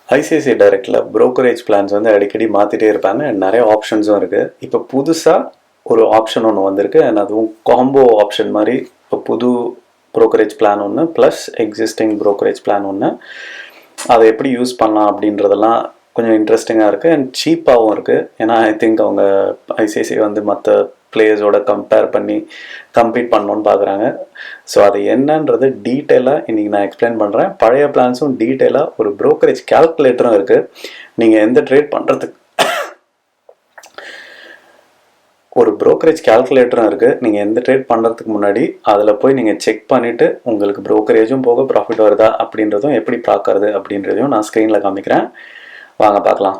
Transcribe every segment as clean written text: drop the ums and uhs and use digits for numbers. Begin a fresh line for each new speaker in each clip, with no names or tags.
ICICI Directல brokerage plans வந்து அடிக்கடி மாற்றிட்டே இருப்பாங்க. நிறைய ஆப்ஷன்ஸும் இருக்குது. இப்போ புதுசாக ஒரு ஆப்ஷன் ஒன்று வந்திருக்கு. அண்ட் அதுவும் காம்போ ஆப்ஷன் மாதிரி. இப்போ புது brokerage பிளான் ஒன்று ப்ளஸ் எக்ஸிஸ்டிங் brokerage பிளான் ஒன்று. அதை எப்படி யூஸ் பண்ணலாம் அப்படின்றதெல்லாம் கொஞ்சம் இன்ட்ரெஸ்டிங்காக இருக்குது அண்ட் சீப்பாகவும் இருக்குது. ஏன்னா ஐ திங்க் அவங்க ICICI வந்து மற்ற பிளேயர்ஸோட கம்பேர் பண்ணி கம்பீட் பண்ணணுன்னு பார்க்குறாங்க. ஸோ அது என்னன்றது டீட்டெயிலாக இன்றைக்கி நான் எக்ஸ்பிளைன் பண்ணுறேன். பழைய பிளான்ஸும் டீட்டெயிலாக ஒரு brokerage கால்குலேட்டரும் இருக்குது. நீங்கள் எந்த ட்ரேட் பண்ணுறதுக்கு ஒரு brokerage கால்குலேட்டரும் இருக்குது. நீங்கள் எந்த ட்ரேட் பண்ணுறதுக்கு முன்னாடி அதில் போய் நீங்கள் செக் பண்ணிவிட்டு உங்களுக்கு ப்ரோக்கரேஜும் போக ப்ராஃபிட் வருதா அப்படின்றதும் எப்படி பார்க்கறது அப்படின்றதையும் நான் ஸ்க்ரீனில் காமிக்கிறேன். வாங்க பார்க்கலாம்.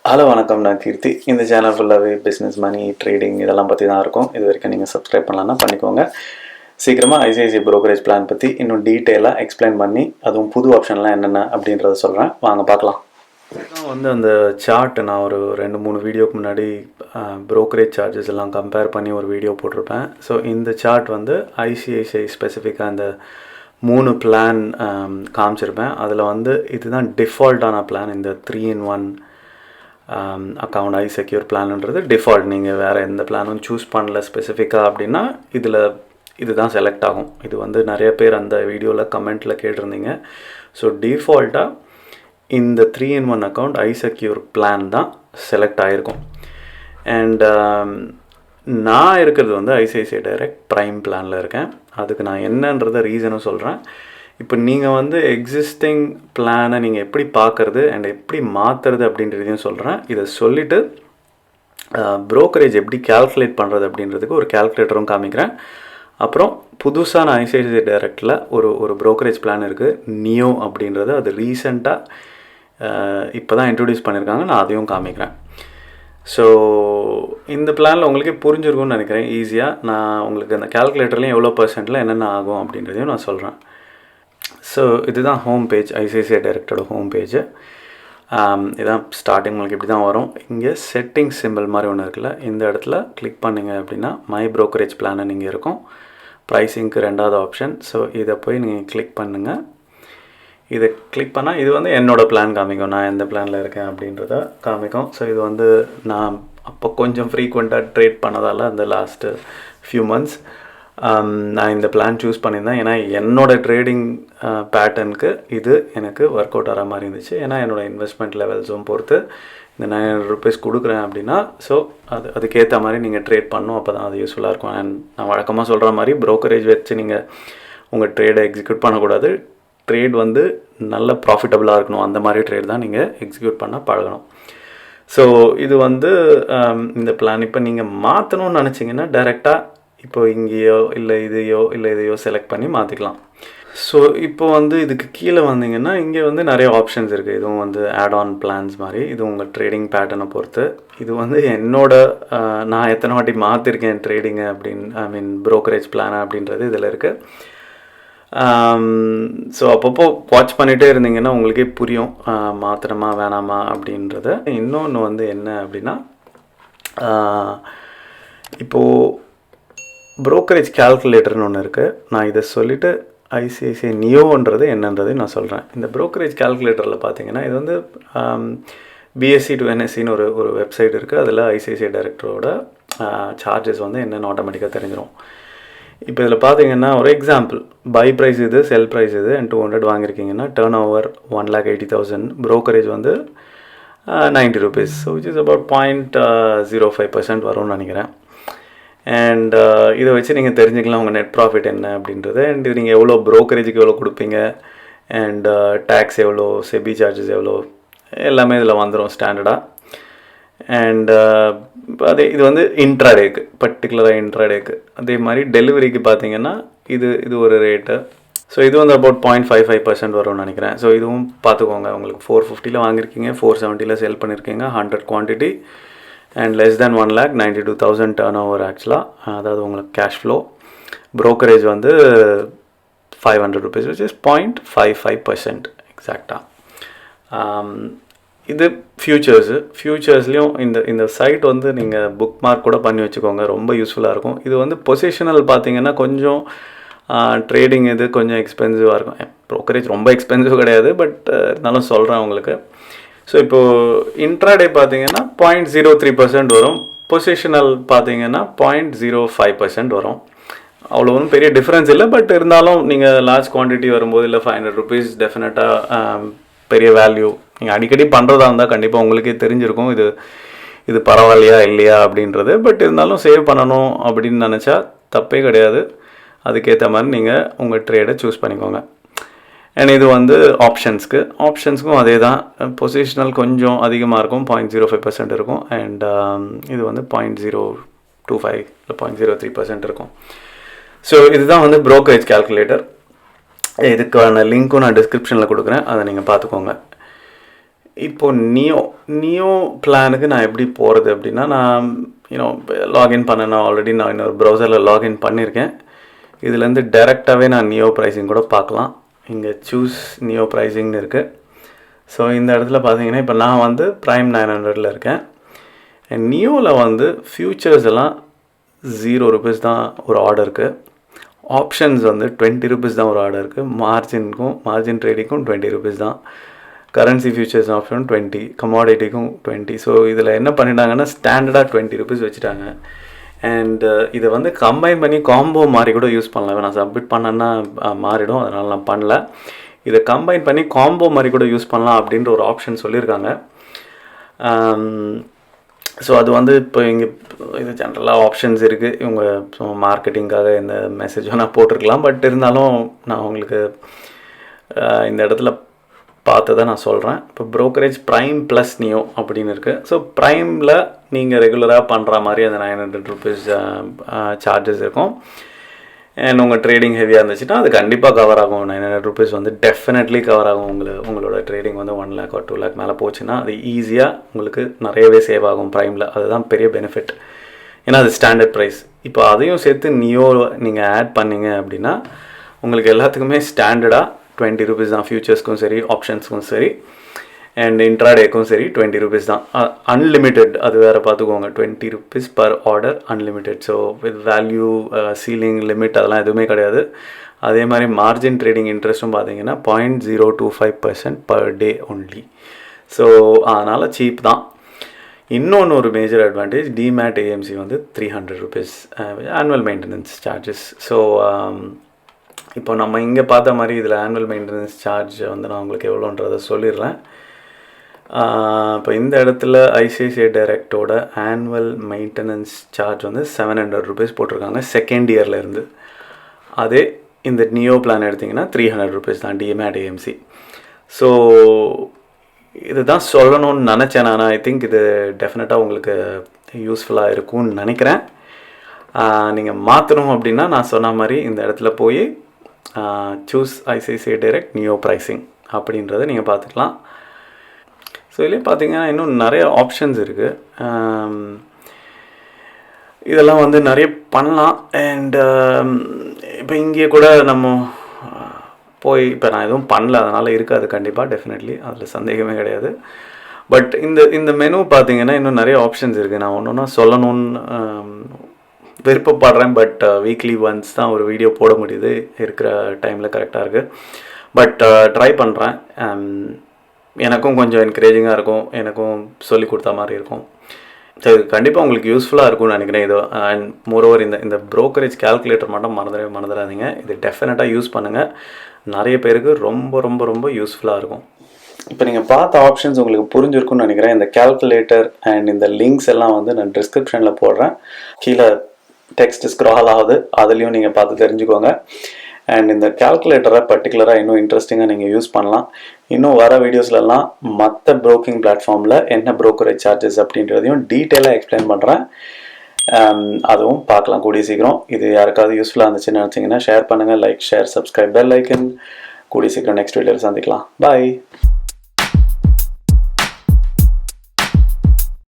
ஹலோ வணக்கம், நான் கீர்த்தி. இந்த சேனல் ஃபுல்லாகவே பிஸ்னஸ், மணி, ட்ரேடிங் இதெல்லாம் பற்றி தான் இருக்கும். இது வரைக்கும் நீங்கள் சப்ஸ்கிரைப் பண்ணலான்னா பண்ணிக்கோங்க. சீக்கிரமாக ICICI brokerage பிளான் பற்றி இன்னும் டீட்டெயிலாக எக்ஸ்பிளைன் பண்ணி அதுவும் புது ஆப்ஷன்லாம் என்னென்ன அப்படின்றத சொல்கிறேன். வாங்க பார்க்கலாம். வந்து அந்த சார்ட் நான் ஒரு 2-3 வீடியோக்கு முன்னாடி brokerage சார்ஜஸ் எல்லாம் கம்பேர் பண்ணி ஒரு வீடியோ போட்டிருப்பேன். ஸோ இந்த சார்ட் வந்து ICICI ஸ்பெசிஃபிக்காக அந்த 3 பிளான் காமிச்சிருப்பேன். அதில் வந்து இதுதான் டிஃபால்ட்டான பிளான். இந்த 3-in-1 அக்கௌண்ட் ஐசெக்யூர் பிளான்ன்றது டிஃபால்ட். நீங்கள் வேறு எந்த பிளானும் சூஸ் பண்ணல ஸ்பெசிஃபிக்காக அப்படின்னா இதுதான் செலக்ட் ஆகும். இது வந்து நிறைய பேர் அந்த வீடியோவில் கமெண்ட்டில் கேட்டிருந்தீங்க. ஸோ டிஃபால்ட்டாக இந்த 3-in-1 அக்கௌண்ட் ஐசெக்யூர் பிளான் தான் செலக்ட் ஆகிருக்கும். அண்ட் நான் இருக்கிறது வந்து ICICI Direct ப்ரைம் பிளானில் இருக்கேன். அதுக்கு நான் என்னன்றத ரீசனும் சொல்கிறேன். இப்போ நீங்கள் வந்து எக்ஸிஸ்டிங் பிளானை நீங்கள் எப்படி பார்க்குறது அண்ட் எப்படி மாற்றுறது அப்படின்றதையும் சொல்கிறேன். இதை சொல்லிவிட்டு brokerage எப்படி கால்குலேட் பண்ணுறது அப்படின்றதுக்கு ஒரு கால்குலேட்டரும் காமிக்கிறேன். அப்புறம் புதுசாக நான் ICICI Directல ஒரு brokerage பிளான் இருக்குது, நியோ அப்படின்றது. அது ரீசெண்டாக இப்போ தான் இன்ட்ரடியூஸ் பண்ணியிருக்காங்க. நான் அதையும் காமிக்கிறேன். ஸோ இந்த பிளானில் உங்களுக்கே புரிஞ்சிருக்கும்னு நினைக்கிறேன் ஈஸியாக. நான் உங்களுக்கு அந்த கால்குலேட்டர்லேயும் எவ்வளோ % என்னென்ன ஆகும் அப்படின்றதையும் நான் சொல்கிறேன். ஸோ இதுதான் ஹோம் பேஜ், ICICI Directோட ஹோம் பேஜ். இதான் ஸ்டார்டிங் உங்களுக்கு இப்படி தான் வரும். இங்கே செட்டிங்ஸ் சிம்பிள் மாதிரி ஒன்று இருக்குல்ல, இந்த இடத்துல கிளிக் பண்ணிங்க அப்படின்னா மை brokerage பிளான் இங்கே இருக்கும். ப்ரைஸிங்க்கு 2வது ஆப்ஷன். ஸோ இதை போய் நீங்கள் கிளிக் பண்ணுங்கள். இதை கிளிக் பண்ணால் இது வந்து என்னோடய பிளான் காமிக்கும், நான் எந்த பிளானில் இருக்கேன் அப்படின்றத காமிக்கும். ஸோ இது வந்து நான் அப்போ கொஞ்சம் ஃப்ரீக்வெண்ட்டாக ட்ரேட் பண்ணதால் அந்த லாஸ்ட்டு ஃபியூ மந்த்ஸ் நான் இந்த பிளான் சூஸ் பண்ணியிருந்தேன். ஏன்னா என்னோடய ட்ரேடிங் பேட்டர்னுக்கு இது எனக்கு ஒர்க் அவுட் ஆகிற மாதிரி இருந்துச்சு. ஏன்னா என்னோடய இன்வெஸ்ட்மெண்ட் லெவல்ஸும் பொறுத்து இந்த 900 rupees கொடுக்குறேன் அப்படின்னா ஸோ அதுக்கேற்ற மாதிரி நீங்கள் ட்ரேட் பண்ணணும். அப்போ தான் அது யூஸ்ஃபுல்லாக இருக்கும். அண்ட் நான் வழக்கமாக சொல்கிற மாதிரி brokerage வச்சு நீங்கள் உங்கள் ட்ரேடை எக்ஸிக்யூட் பண்ணக்கூடாது. ட்ரேட் வந்து நல்ல ப்ராஃபிட்டபுளாக இருக்கணும். அந்த மாதிரி ட்ரேட் தான் நீங்கள் எக்ஸிக்யூட் பண்ண பழகணும். ஸோ இது வந்து இந்த பிளான் இப்போ நீங்கள் மாற்றணும்னு நினச்சிங்கன்னா டைரெக்டாக இப்போ இங்கேயோ இல்லை இதையோ செலக்ட் பண்ணி மாற்றிக்கலாம். ஸோ இப்போ வந்து இதுக்கு கீழே வந்தீங்கன்னா இங்கே வந்து நிறைய ஆப்ஷன்ஸ் இருக்குது. இதுவும் வந்து ஆட் ஆன் பிளான்ஸ் மாதிரி. இது உங்கள் ட்ரேடிங் பேட்டர்னை பொறுத்து. இது வந்து நான் எத்தனை வாட்டி மாற்றிருக்கேன் ட்ரேடிங்கை அப்படின்னு brokerage பிளான் அப்படின்றது இதில் இருக்குது. ஸோ அப்பப்போ வாட்ச் பண்ணிகிட்டே இருந்தீங்கன்னா உங்களுக்கே புரியும் மாற்றணுமா வேணாமா அப்படின்றத. இன்னொன்று வந்து என்ன அப்படின்னா இப்போது brokerage கால்குலேட்டர்னு ஒன்று இருக்குது. நான் இதை சொல்லிவிட்டு ICICI நியோன்றது என்னன்றதை நான் சொல்கிறேன். இந்த brokerage கால்குலேட்டரில் பார்த்தீங்கன்னா இது வந்து BSE to NSEன்னு ஒரு வெப்சைட் இருக்குது. அதில் ICICI Directோட சார்ஜஸ் வந்து என்னென்னு ஆட்டோமேட்டிக்காக தெரிஞ்சிடும். இப்போ இதில் பார்த்தீங்கன்னா ஒரு எக்ஸாம்பிள், பை ப்ரைஸ் இது, செல் ப்ரைஸ் இது, அண்ட் 200 வாங்கியிருக்கீங்கன்னா டர்ன் ஓவர் 1,80,000, brokerage வந்து 90 rupees. So which is about 0.05% வரும்னு நினைக்கிறேன். அண்ட் இதை வச்சு நீங்கள் தெரிஞ்சுக்கலாம் உங்கள் நெட் ப்ராஃபிட் என்ன அப்படின்றது. அண்ட் இது நீங்கள் எவ்வளோ brokerage-க்கு எவ்வளோ கொடுப்பீங்க, அண்ட் டேக்ஸ் எவ்வளோ, செபி சார்ஜஸ் எவ்வளோ, எல்லாமே இதில் வந்துடும் ஸ்டாண்டர்டாக. அண்ட் இது வந்து இன்ட்ராடேக்கு, பர்டிகுலராக இன்ட்ராடேக்கு. அதே மாதிரி டெலிவரிக்கு பார்த்தீங்கன்னா இது ஒரு ரேட்டு. ஸோ இது வந்து அபவுட் 0.55% வரும்னு நினைக்கிறேன். ஸோ இதுவும் பார்த்துக்கோங்க. உங்களுக்கு 450 வாங்கியிருக்கீங்க, 470 செல் பண்ணியிருக்கீங்க, 100 quantity and less than 1,92,000 turn over ஆக்சுவலாக. அதாவது உங்களுக்கு கேஷ் ஃப்ளோ. brokerage வந்து 500 rupees which is 0.55% எக்ஸாக்டாக. இது ஃபியூச்சர்ஸ்லேயும் இந்த சைட் வந்து நீங்கள் புக் மார்க் கூட பண்ணி வச்சுக்கோங்க, ரொம்ப யூஸ்ஃபுல்லாக இருக்கும். இது வந்து பொசிஷனல் பார்த்தீங்கன்னா கொஞ்சம் ட்ரேடிங் இது கொஞ்சம் எக்ஸ்பென்சிவாக இருக்கும். ப்ரோக்கரேஜ் ரொம்ப எக்ஸ்பென்சிவ் கிடையாது, பட் இருந்தாலும் சொல்கிறேன் உங்களுக்கு. ஸோ இப்போது இன்ட்ராடே பார்த்தீங்கன்னா 0.03% வரும், பொசிஷனல் பார்த்தீங்கன்னா 0.05% வரும். அவ்வளோ ஒன்றும் பெரிய டிஃப்ரென்ஸ் இல்லை, பட் இருந்தாலும் நீங்கள் லார்ஜ் குவான்டிட்டி வரும்போது இல்லை ₹500 டெஃபினட்டாக பெரிய வேல்யூ. நீங்கள் அடிக்கடி பண்ணுறதா இருந்தால் கண்டிப்பாக உங்களுக்கே தெரிஞ்சிருக்கும் இது பரவாயில்லையா இல்லையா அப்படின்றது. பட் இருந்தாலும் சேவ் பண்ணணும் அப்படின்னு நினச்சா தப்பே கிடையாது. அதுக்கேற்ற மாதிரி நீங்கள் உங்கள் ட்ரேடை சூஸ் பண்ணிக்கோங்க. அண்ட் இது வந்து ஆப்ஷன்ஸ்க்கும் அதே தான். பொசிஷனல் கொஞ்சம் அதிகமாக இருக்கும், 0.05% இருக்கும். அண்ட் இது வந்து 0.025 இல்லை 0.03% இருக்கும். ஸோ இதுதான் வந்து ப்ரோக்கரேஜ் கால்குலேட்டர். இதுக்கான லிங்க்கும் நான் டிஸ்கிரிப்ஷனில் கொடுக்குறேன், அதை நீங்கள் பார்த்துக்கோங்க. இப்போது நியோ பிளானுக்கு நான் எப்படி போகிறது அப்படின்னா, நான் லாகின் பண்ணேன்னா ஆல்ரெடி நான் இன்னொரு ப்ரௌசரில் லாகின் பண்ணியிருக்கேன். இதுலேருந்து டைரெக்டாகவே நான் நியோ ப்ரைஸிங் கூட பார்க்கலாம். இங்கே சூஸ் நியோ ப்ரைஸிங்னு இருக்குது. ஸோ இந்த இடத்துல பார்த்தீங்கன்னா இப்போ நான் வந்து ப்ரைம் 900 இருக்கேன். அண்ட் நியோவில் வந்து ஃபியூச்சர்ஸ் எல்லாம் ₹0 தான் ஒரு ஆர்டருக்கு, ஆப்ஷன்ஸ் வந்து ₹20 தான் ஒரு ஆர்டருக்கு, மார்ஜின் ட்ரேடிங்கும் ₹20 தான், கரன்சி ஃபியூச்சர்ஸ் ஆப்ஷன் 20, கமாடிட்டிக்கும் 20. ஸோ இதில் என்ன பண்ணிட்டாங்கன்னா ஸ்டாண்டர்டாக ₹20 வச்சுட்டாங்க. அண்ட் இதை வந்து கம்பைன் பண்ணி காம்போ மாதிரி கூட யூஸ் பண்ணலாம். நான் சப்மிட் பண்ணேன்னா மாறிடும், அதனால் நான் பண்ணல. இதை கம்பைன் பண்ணி காம்போ மாதிரி கூட யூஸ் பண்ணலாம் அப்படின்ற ஒரு ஆப்ஷன் சொல்லியிருக்காங்க. ஸோ அது வந்து இப்போ இங்கே இது ஜென்ரலாக ஆப்ஷன்ஸ் இருக்குது. இவங்க மார்க்கெட்டிங்காக இந்த மெசேஜ் நான் போட்டிருக்கலாம், பட் இருந்தாலும் நான் உங்களுக்கு இந்த இடத்துல பார்த்ததை நான் சொல்கிறேன். இப்போ ப்ரோக்கரேஜ் ப்ரைம் ப்ளஸ் நியோ அப்படின்னு இருக்குது. ஸோ ப்ரைமில் நீங்கள் ரெகுலராக பண்ணுற மாதிரி அந்த ₹900 சார்ஜஸ் இருக்கும். அண்ட் உங்கள் ட்ரேடிங் ஹெவியாக இருந்துச்சுன்னா அது கண்டிப்பாக கவர் ஆகும். ₹900 வந்து டெஃபினெட்லி கவர் ஆகும். உங்களோட ட்ரேடிங் வந்து 1 lakh or 2 lakh மேலே போச்சுன்னா அது ஈஸியாக உங்களுக்கு நிறையவே சேவ் ஆகும் ப்ரைமில். அதுதான் பெரிய பெனிஃபிட், ஏன்னா அது ஸ்டாண்டர்ட் ப்ரைஸ். இப்போ அதையும் சேர்த்து நியோ நீங்கள் ஆட் பண்ணிங்க அப்படின்னா உங்களுக்கு எல்லாத்துக்குமே ஸ்டாண்டர்டாக ₹20 தான். ஃபியூச்சர்ஸ்க்கும் சரி, ஆப்ஷன்ஸ்க்கும் சரி, அண்ட் இன்ட்ராடேக்கும் சரி ₹20 தான். அன்லிமிட்டெட், அது வேறு பார்த்துக்கோங்க. ₹20 per order, unlimited. So with value ceiling limit அதெல்லாம் எதுவுமே கிடையாது. அதே மாதிரி மார்ஜின் ட்ரேடிங் இன்ட்ரெஸ்ட்டும் பார்த்தீங்கன்னா 0.025% பர் டே ஒன்லி. ஸோ அதனால் சீப் தான். இன்னொன்று ஒரு மேஜர் அட்வான்டேஜ், டிமேட் ஏஎம்சி வந்து ₹300 ஆனுவல் மெயின்டெனன்ஸ் சார்ஜஸ். ஸோ இப்போ நம்ம இங்கே பார்த்த மாதிரி இதில் ஆனுவல் மெயின்டெனன்ஸ் சார்ஜ் வந்து நான் உங்களுக்கு எவ்வளோன்றதை சொல்லிடுறேன். இப்போ இந்த இடத்துல ஐசிஐசிஐ டைரக்டோட ஆனுவல் மெயின்டெனன்ஸ் சார்ஜ் வந்து ₹700 போட்டிருக்காங்க செகண்ட் இயர்லேருந்து. அதே இந்த நியோ பிளான் எடுத்திங்கன்னா ₹300 தான் டிமேட் ஏஎம்சி. ஸோ இதுதான் சொல்லணும்னு நினச்சேன் நான். ஐ திங்க் இது டெஃபினட்டாக உங்களுக்கு யூஸ்ஃபுல்லாக இருக்கும்னு நினைக்கிறேன். நீங்கள் மாற்றணும் அப்படின்னா நான் சொன்ன மாதிரி இந்த இடத்துல போய் choose ICICI direct neo pricing அப்படின்றத நீங்கள் பார்த்துக்கலாம். ஸோ இதுலேயே பார்த்தீங்கன்னா இன்னும் நிறைய ஆப்ஷன்ஸ் இருக்குது. இதெல்லாம் வந்து நிறைய பண்ணலாம். அண்ட் இப்போ இங்கே கூட நம்ம போய் இப்போ நான் எதுவும் பண்ணல, அதனால் இருக்காது கண்டிப்பாக, டெஃபினெட்லி, அதில் சந்தேகமே கிடையாது. பட் இந்த மெனு பார்த்தீங்கன்னா இன்னும் நிறைய ஆப்ஷன்ஸ் இருக்குது. நான் ஒன்று ஒன்றா சொல்லணும்னு விருப்பப்படுறேன். பட் வீக்லி ஒன்ஸ் தான் ஒரு வீடியோ போட முடியுது, இருக்கிற டைமில் கரெக்டாக இருக்குது. பட் ட்ரை பண்ணுறேன். எனக்கும் கொஞ்சம் என்கரேஜிங்காக இருக்கும், எனக்கும் சொல்லி கொடுத்த மாதிரி இருக்கும். ஸோ இது கண்டிப்பாக உங்களுக்கு யூஸ்ஃபுல்லாக இருக்கும்னு நினைக்கிறேன். இது அண்ட் மோரோவர் இந்த ப்ரோக்கரேஜ் கால்குலேட்டர் மட்டும் மறந்துடாதீங்க. இது டெஃபினட்டாக யூஸ் பண்ணுங்கள். நிறைய பேருக்கு ரொம்ப ரொம்ப ரொம்ப யூஸ்ஃபுல்லாக இருக்கும். இப்போ நீங்கள் பார்த்த ஆப்ஷன்ஸ் உங்களுக்கு புரிஞ்சிருக்கும்னு நினைக்கிறேன். இந்த கால்குலேட்டர் அண்ட் இந்த லிங்க்ஸ் எல்லாம் வந்து நான் டிஸ்கிரிப்ஷனில் போடுறேன். கீழே டெக்ஸ்ட் ஸ்க்ரால் ஆகுது, அதுலேயும் நீங்கள் பார்த்து தெரிஞ்சுக்கோங்க. அண்ட் இந்த கால்குலேட்டரை பர்டிகுலராக இன்னும் இன்ட்ரெஸ்டிங்காக நீங்கள் யூஸ் பண்ணலாம். இன்னும் வர வீடியோஸ்லாம் மற்ற ப்ரோக்கிங் பிளாட்ஃபார்மில் என்ன ப்ரோக்கரேஜ் சார்ஜஸ் அப்படின்றதையும் டீட்டெயிலாக எக்ஸ்பிளைன் பண்ணுறேன். அதுவும் பார்க்கலாம் கூடிய சீக்கிரம். இது யாருக்காவது யூஸ்ஃபுல்லாக இருந்துச்சுன்னு நினச்சிங்கன்னா ஷேர் பண்ணுங்கள். Like, share, subscribe, bell icon. கூடிய சீக்கிரம் நெக்ஸ்ட் வீடியோவில் சந்திக்கலாம். பாய்.